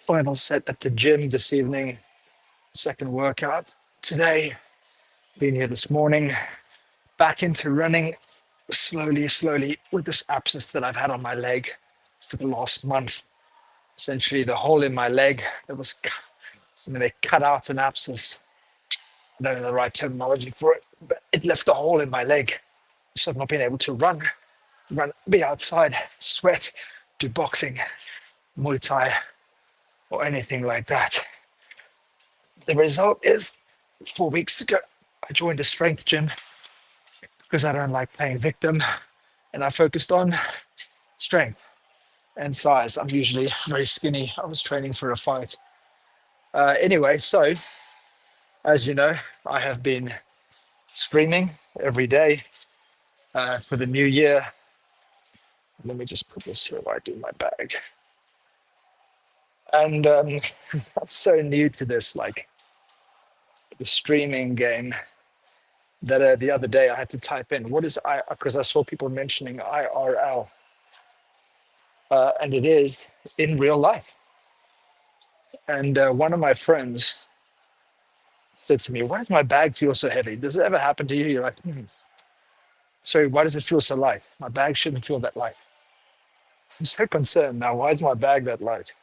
Final set at the gym this evening. Second workout today. Been here this morning. Back into running slowly with this abscess that I've had on my leg for the last month. Essentially, the hole in my leg that was, they cut out an abscess. I don't know the right terminology for it, but it left a hole in my leg. So I've not been able to be outside, sweat, do boxing, Muay Thai, or anything like that. The result is 4 weeks ago, I joined a strength gym because I don't like playing victim and I focused on strength and size. I'm usually very skinny. I was training for a fight. Anyway, so as you know, I have been streaming every day for the new year. Let me just put this here while I do my bag. And I'm so new to this, like the streaming game, that the other day I had to type in what is I, because I saw people mentioning IRL, and it is in real life. And one of my friends said to me, "Why does my bag feel so heavy? Does it ever happen to you?" You're like, "Sorry, why does it feel so light? My bag shouldn't feel that light." I'm so concerned now. Why is my bag that light?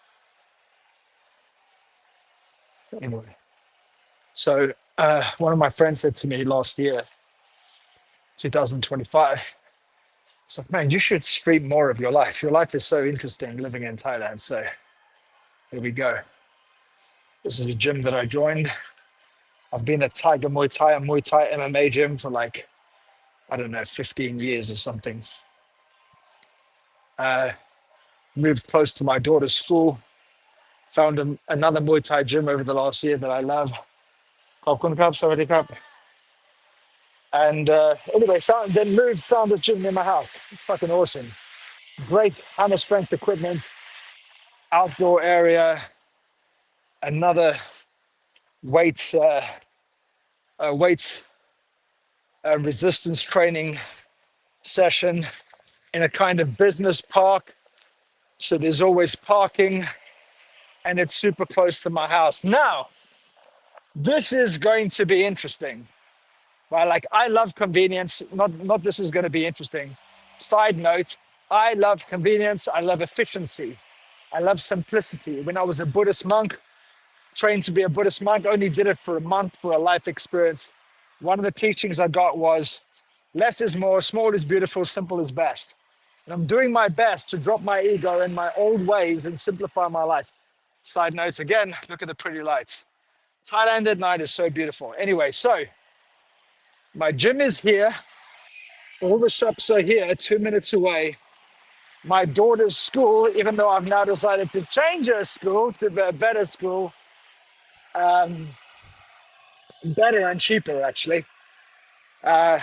Anyway, so one of my friends said to me last year, 2025, it's like, "Man, you should stream more of your life. Your life is so interesting living in Thailand." So here we go. This is a gym that I joined. I've been at Tiger Muay Thai and Muay Thai MMA gym for like, I don't know, 15 years or something. Uh, Moved close to my daughter's school. Found another Muay Thai gym over the last year that I love. Khop Kun Krap, Sawadee Krap. And anyway, found a gym near my house. It's fucking awesome. Great hammer strength equipment, outdoor area, another weights weights resistance training session in a kind of business park. So there's always parking and it's super close to my house. Now, this is going to be interesting. Right? Like I love convenience. Not this is going to be interesting. Side note, I love convenience. I love efficiency. I love simplicity. When I was a Buddhist monk, trained to be a Buddhist monk, only did it for a month for a life experience. One of the teachings I got was less is more, small is beautiful, simple is best. And I'm doing my best to drop my ego and my old ways and simplify my life. Side notes again, look at the pretty lights. Thailand at night is so beautiful. Anyway, so my gym is here. All the shops are here, 2 minutes away. My daughter's school, even though I've now decided to change her school to a better school, um, better and cheaper actually. Uh,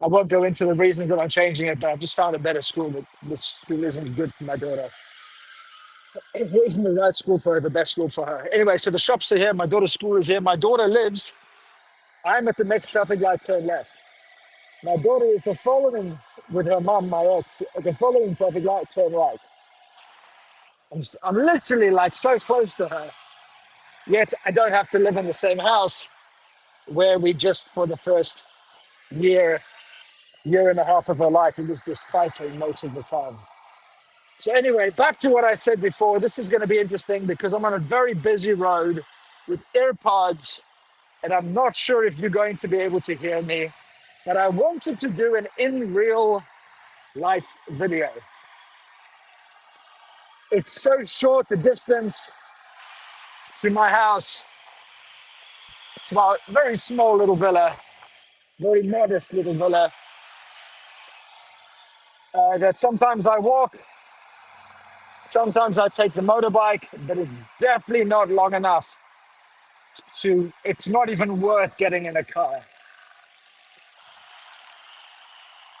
I won't go into the reasons that I'm changing it, but I've just found a better school. That this school isn't good for my daughter. It isn't the right school for her, the best school for her. Anyway, so the shops are here. My daughter's school is here. My daughter lives. I'm at the next traffic light, turn left. My daughter is the following with her mum, my ex, at the following traffic light, turn right. I'm literally like so close to her. Yet I don't have to live in the same house where we just for the first year, year and a half of her life, we was just fighting most of the time. So anyway, back to what I said before. This is going to be interesting because I'm on a very busy road with AirPods, and I'm not sure if you're going to be able to hear me. But I wanted to do an in real life video. It's so short, the distance to my house, to my very small little villa, very modest little villa, that sometimes I walk, sometimes I take the motorbike, but it's definitely not long enough it's not even worth getting in a car.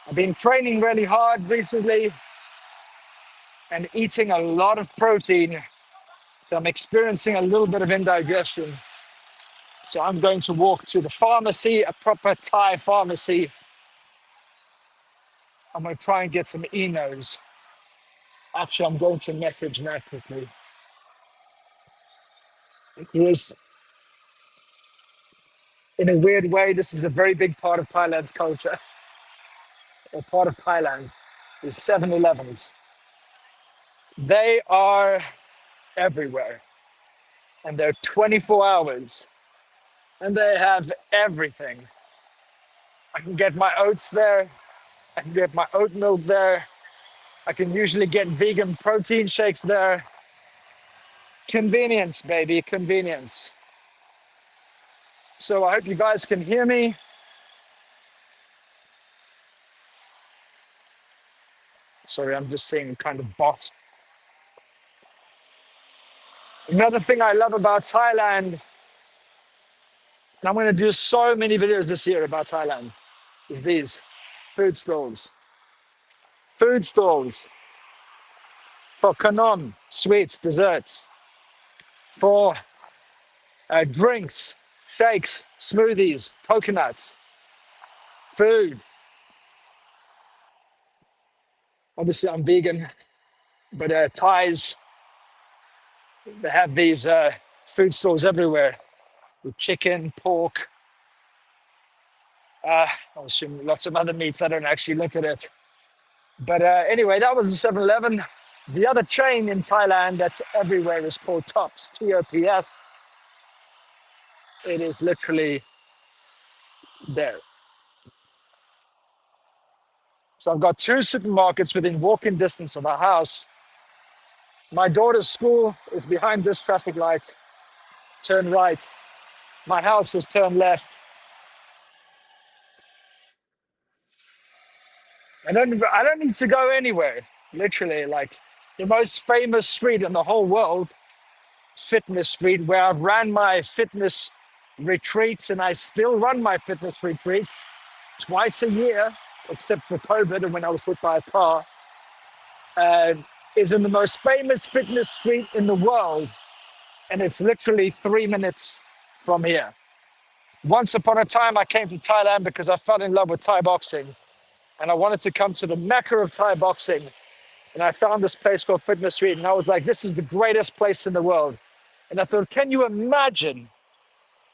I've been training really hard recently and eating a lot of protein, so I'm experiencing a little bit of indigestion. So I'm going to walk to the pharmacy, a proper Thai pharmacy. I'm going to try and get some Enos. Actually, I'm going to message Nat quickly. Yes, in a weird way, this is a very big part of Thailand's culture, or part of Thailand, is 7-Elevens. They are everywhere, and they're 24 hours, and they have everything. I can get my oats there, I can get my oat milk there, I can usually get vegan protein shakes there. Convenience, baby, convenience. So I hope you guys can hear me. Sorry, I'm just saying kind of boss. Another thing I love about Thailand, and I'm going to do so many videos this year about Thailand, is these food stalls. Food stalls for kanom, sweets, desserts, for drinks, shakes, smoothies, coconuts, food. Obviously, I'm vegan, but Thais, they have these food stalls everywhere with chicken, pork, I assume lots of other meats. I don't actually look at it. But anyway, that was the 7-Eleven. The other chain in Thailand that's everywhere is called Tops, Tops. It is literally there. So I've got two supermarkets within walking distance of our house. My daughter's school is behind this traffic light. Turn right. My house is turn left. I don't need to go anywhere. Literally, like the most famous street in the whole world, Fitness Street, where I've ran my fitness retreats, and I still run my fitness retreats twice a year, except for COVID and when I was hit by a car, uh, is in the most famous fitness street in the world. And it's literally 3 minutes from here. Once upon a time, I came to Thailand because I fell in love with Thai boxing and I wanted to come to the mecca of Thai boxing. And I found this place called Fitness Street, and I was like, this is the greatest place in the world. And I thought, can you imagine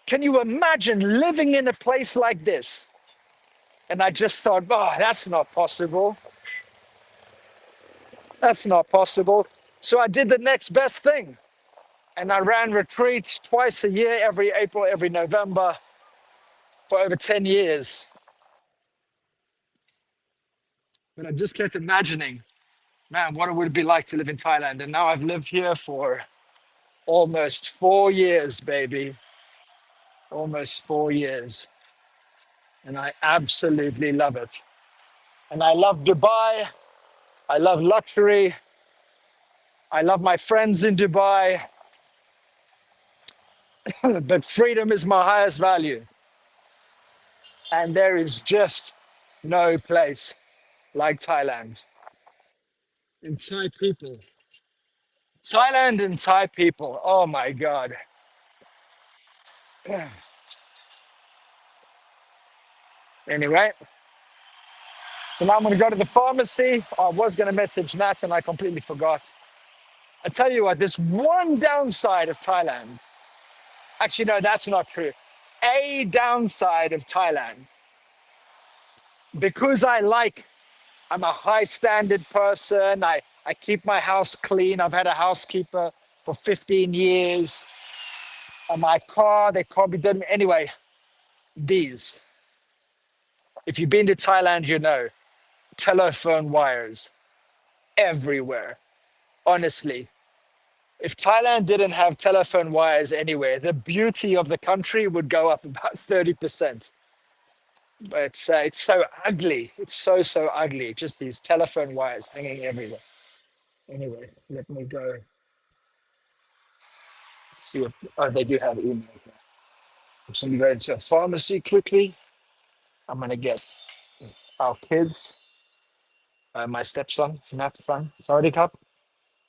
living in a place like this? And I just thought, oh, that's not possible. That's not possible. So I did the next best thing. And I ran retreats twice a year, every April, every November, for over 10 years. But I just kept imagining, man, what it would be like to live in Thailand. And now I've lived here for almost 4 years, baby. Almost 4 years. And I absolutely love it. And I love Dubai. I love luxury. I love my friends in Dubai. But freedom is my highest value. And there is just no place like Thailand. And Thai people. Thailand and Thai people. Oh my God. Anyway, so now I'm going to go to the pharmacy. I was going to message Nat and I completely forgot. I tell you what, there's one downside of Thailand. Actually, no, that's not true. A downside of Thailand, because I'm a high standard person. I keep my house clean. I've had a housekeeper for 15 years. And my car, they can't be done. Anyway, these. If you've been to Thailand, you know, telephone wires everywhere. Honestly, if Thailand didn't have telephone wires anywhere, the beauty of the country would go up about 30%. But it's so ugly. It's so ugly. Just these telephone wires hanging everywhere. Anyway, let me go see if they do have email. I'm just going to go into a pharmacy quickly. I'm going to get our kids, my stepson, Nat's son, Saudi Cup,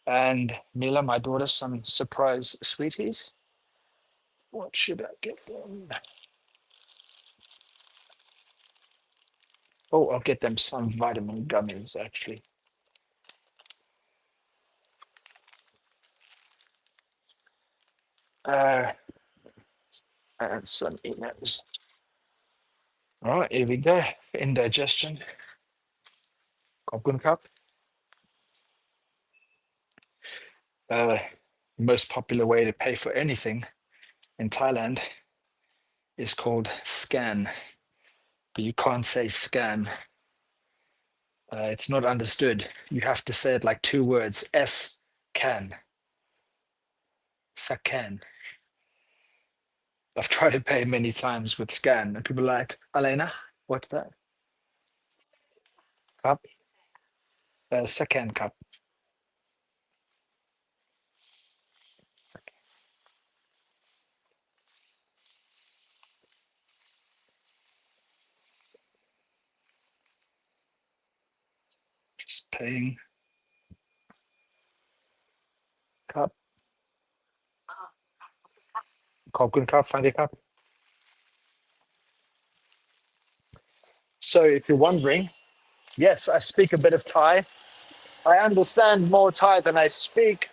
and Mila, my daughter, some surprise sweeties. What should I get them? Oh, I'll get them some vitamin gummies, actually. Uh, and some emails. All right, here we go. Indigestion. Kopun cup. Uh, most popular way to pay for anything in Thailand is called scan, but you can't say scan. It's not understood. You have to say it like two words. S-can. Sakan. I've tried to pay many times with scan, and people are like, Elena, what's that? Cup? Sakan cup. Just paying cup. Kokun cup, Fandi cup. So if you're wondering, yes, I speak a bit of Thai. I understand more Thai than I speak,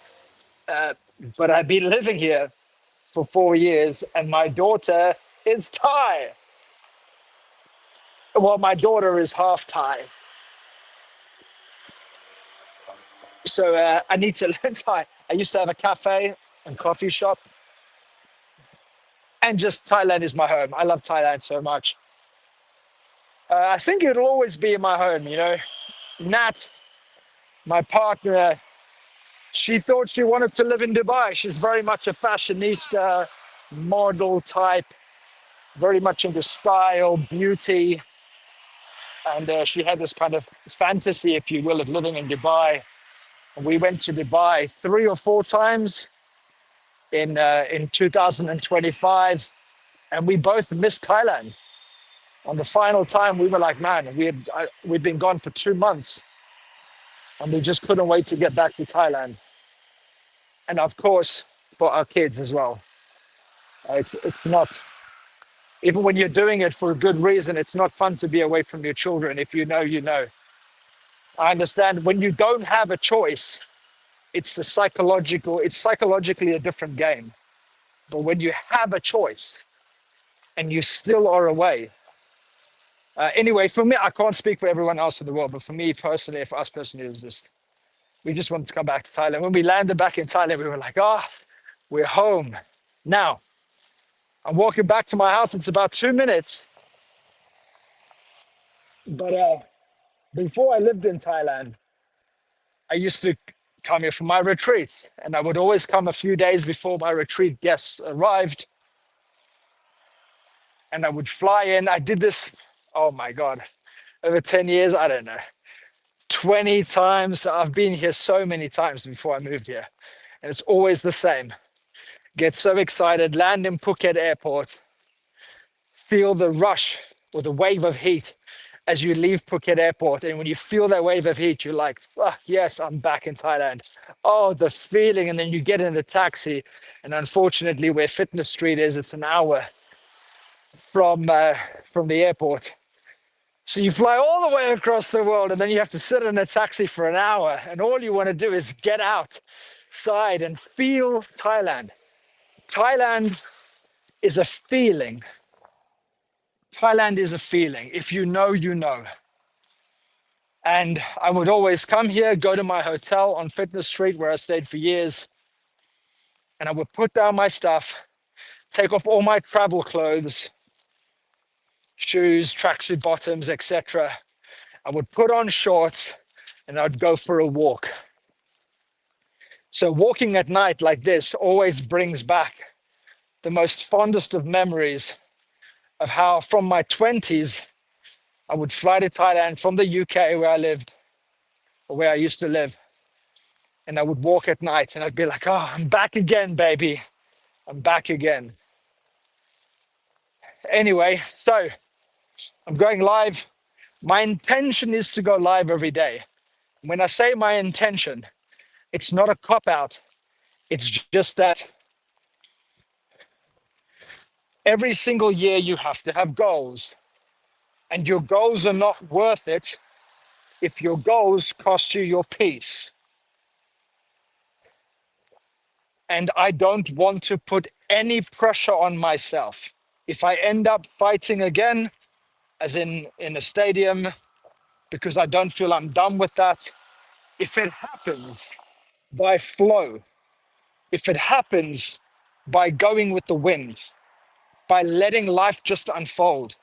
uh, but I've been living here for 4 years, and my daughter is Thai. Well, my daughter is half Thai, so I need to learn Thai. I used to have a cafe and coffee shop, and just Thailand is my home. I love Thailand so much. I think it'll always be in my home. Nat, my partner, she thought she wanted to live in Dubai. She's very much a fashionista, model type, very much into style, beauty. And she had this kind of fantasy, if you will, of living in Dubai. And we went to Dubai 3 or 4 times in 2025, and we both missed Thailand. On the final time, we were like, man, we'd been gone for 2 months, and we just couldn't wait to get back to Thailand. And of course, for our kids as well. It's not, even when you're doing it for a good reason, it's not fun to be away from your children. If you know, you know. I understand when you don't have a choice, it's psychologically a different game. But when you have a choice and you still are away, anyway, for me, I can't speak for everyone else in the world, but for me personally, for us personally, it was just, we just wanted to come back to Thailand. When we landed back in Thailand, we were like, we're home. Now, I'm walking back to my house. It's about 2 minutes. But before I lived in Thailand, I used to come here for my retreats. And I would always come a few days before my retreat guests arrived. And I would fly in. I did this, oh my God, over 10 years, I don't know, 20 times. I've been here so many times before I moved here. And it's always the same. Get so excited, land in Phuket airport, feel the rush or the wave of heat as you leave Phuket airport. And when you feel that wave of heat, you're like, yes, I'm back in Thailand. Oh, the feeling. And then you get in the taxi. And unfortunately, where Fitness Street is, it's an hour from the airport. So you fly all the way across the world, and then you have to sit in a taxi for an hour. And all you want to do is get outside and feel Thailand. Thailand is a feeling. Thailand is a feeling. If you know, you know. And I would always come here, go to my hotel on Fitness Street where I stayed for years. And I would put down my stuff, take off all my travel clothes, shoes, tracksuit bottoms, etc. I would put on shorts and I'd go for a walk. So walking at night like this always brings back the most fondest of memories of how from my 20s, I would fly to Thailand from the UK where I lived, or where I used to live. And I would walk at night and I'd be like, I'm back again, baby. I'm back again. Anyway, so I'm going live. My intention is to go live every day. When I say my intention, it's not a cop out. It's just that every single year you have to have goals. And your goals are not worth it if your goals cost you your peace. And I don't want to put any pressure on myself. If I end up fighting again, as in a stadium, because I don't feel I'm done with that, if it happens by flow, if it happens by going with the wind, by letting life just unfold,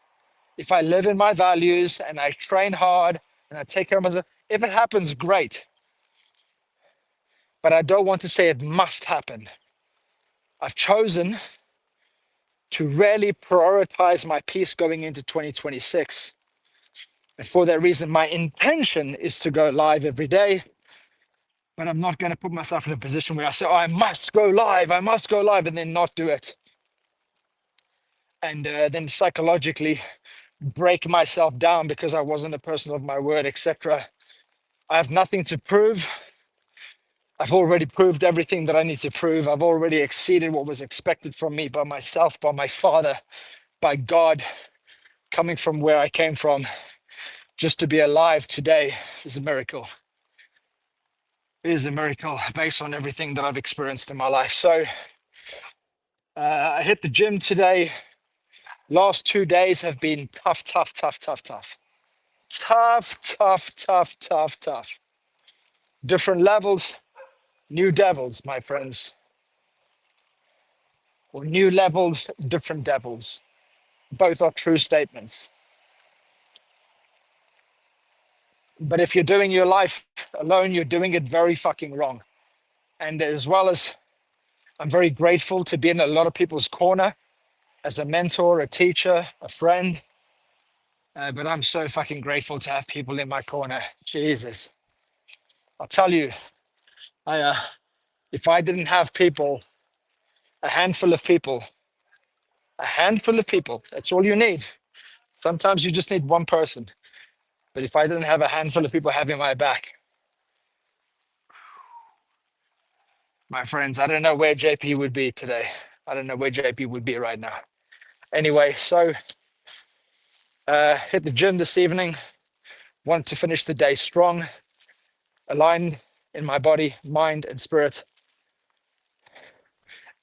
if I live in my values and I train hard and I take care of myself, if it happens, great. But I don't want to say it must happen. I've chosen to really prioritize my peace going into 2026. And for that reason, my intention is to go live every day, but I'm not going to put myself in a position where I say, oh, I must go live, and then not do it. And then psychologically break myself down because I wasn't a person of my word, etc. I have nothing to prove. I've already proved everything that I need to prove. I've already exceeded what was expected from me by myself, by my Father, by God, coming from where I came from. Just to be alive today is a miracle. It is a miracle based on everything that I've experienced in my life. So I hit the gym today. Last 2 days have been tough, tough, tough, tough, tough. Tough, tough, tough, tough, tough. Different levels, new devils, my friends. Or new levels, different devils. Both are true statements. But if you're doing your life alone, you're doing it very fucking wrong. And as well as I'm very grateful to be in a lot of people's corner as a mentor, a teacher, a friend. But I'm so fucking grateful to have people in my corner. Jesus. I'll tell you, if I didn't have people, a handful of people, that's all you need. Sometimes you just need one person. But if I didn't have a handful of people having my back, my friends, I don't know where JP would be today. I don't know where JP would be right now. Anyway, so hit the gym this evening. Want to finish the day strong, aligned in my body, mind, and spirit.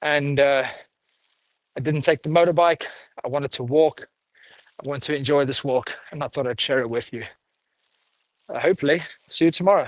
And I didn't take the motorbike. I wanted to walk. I want to enjoy this walk, and I thought I'd share it with you. Hopefully, see you tomorrow.